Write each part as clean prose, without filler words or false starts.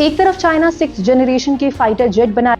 एक तरफ China 6th generation के फाइटर जेट बना,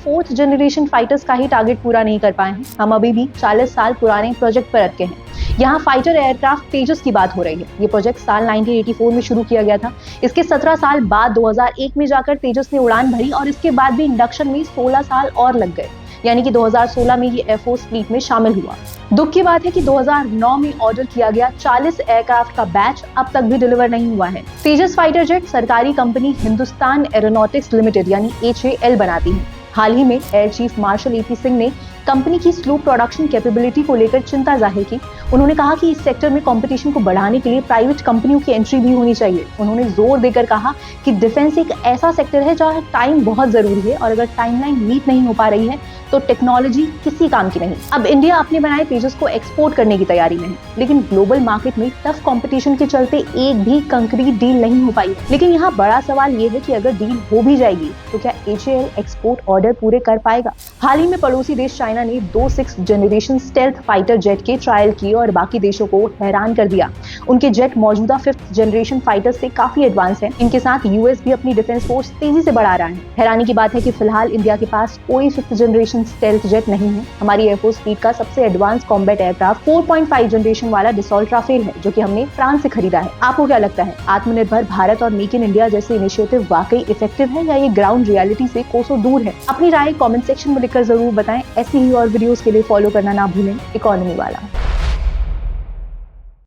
4th जनरेशन फाइटर्स का ही टारगेट पूरा नहीं कर पाए हैं। हम अभी भी 40 साल पुराने प्रोजेक्ट पर अटके हैं। यहाँ फाइटर एयरक्राफ्ट तेजस की बात हो रही है। ये प्रोजेक्ट साल 1984 में शुरू किया गया था। इसके 17 साल बाद 2001 में जाकर तेजस ने उड़ान भरी और इसके बाद भी इंडक्शन में 16 साल और लग गए, यानी कि 2016 में ये एयरफोर्स फ्लीट में शामिल हुआ। दुख की बात है कि 2009 में ऑर्डर किया गया 40 एयरक्राफ्ट का बैच अब तक भी डिलीवर नहीं हुआ है। तेजस फाइटर जेट सरकारी कंपनी हिंदुस्तान एरोनॉटिक्स लिमिटेड यानी HAL बनाती है। हाल ही में air chief marshal AP Singh ने कंपनी की स्लो प्रोडक्शन कैपेबिलिटी को लेकर चिंता जाहिर की। उन्होंने कहा कि इस सेक्टर में कंपटीशन को बढ़ाने के लिए प्राइवेट कंपनियों की एंट्री भी होनी चाहिए। उन्होंने जोर देकर कहा कि डिफेंस एक ऐसा सेक्टर है जहां टाइम बहुत जरूरी है और अगर टाइमलाइन मीट नहीं हो पा रही है तो टेक्नोलॉजी किसी काम की नहीं। अब इंडिया अपने बनाए तेजस को एक्सपोर्ट करने की तैयारी में है, लेकिन ग्लोबल मार्केट में टफ कंपटीशन के चलते एक भी कंक्रीट डील नहीं हो पाई। लेकिन यहाँ बड़ा सवाल ये है कि अगर डील हो भी जाएगी तो क्या HAL एक्सपोर्ट ऑर्डर पूरे कर पाएगा? हाल ही में पड़ोसी देश चाइना ने 2 6th generation stealth fighter jet के ट्रायल किए और बाकी देशों को हैरान कर दिया। उनके जेट मौजूदा 5th जनरेशन फाइटर से काफी एडवांस है। इनके साथ US भी अपनी डिफेंस फोर्स तेजी से बढ़ा रहा है। हैरानी की बात है कि फिलहाल इंडिया के पास कोई 5th जनरेशन स्टेल्थ जेट नहीं है। हमारी एयरफोर्स फ्लीट का सबसे एडवांस कॉम्बैट एयरक्राफ्ट 4.5 जनरेशन वाला डसॉल्ट राफेल है, जो कि हमने फ्रांस से खरीदा है। आपको क्या लगता है, आत्मनिर्भर भारत और मेक इन इंडिया जैसे इनिशिएटिव वाकई इफेक्टिव है या ये ग्राउंड रियलिटी से कोसों दूर है? अपनी राय कमेंट सेक्शन में लिखकर जरूर बताएं। ऐसी ही और वीडियोस के लिए फॉलो करना ना भूलें इकोनॉमी वाला।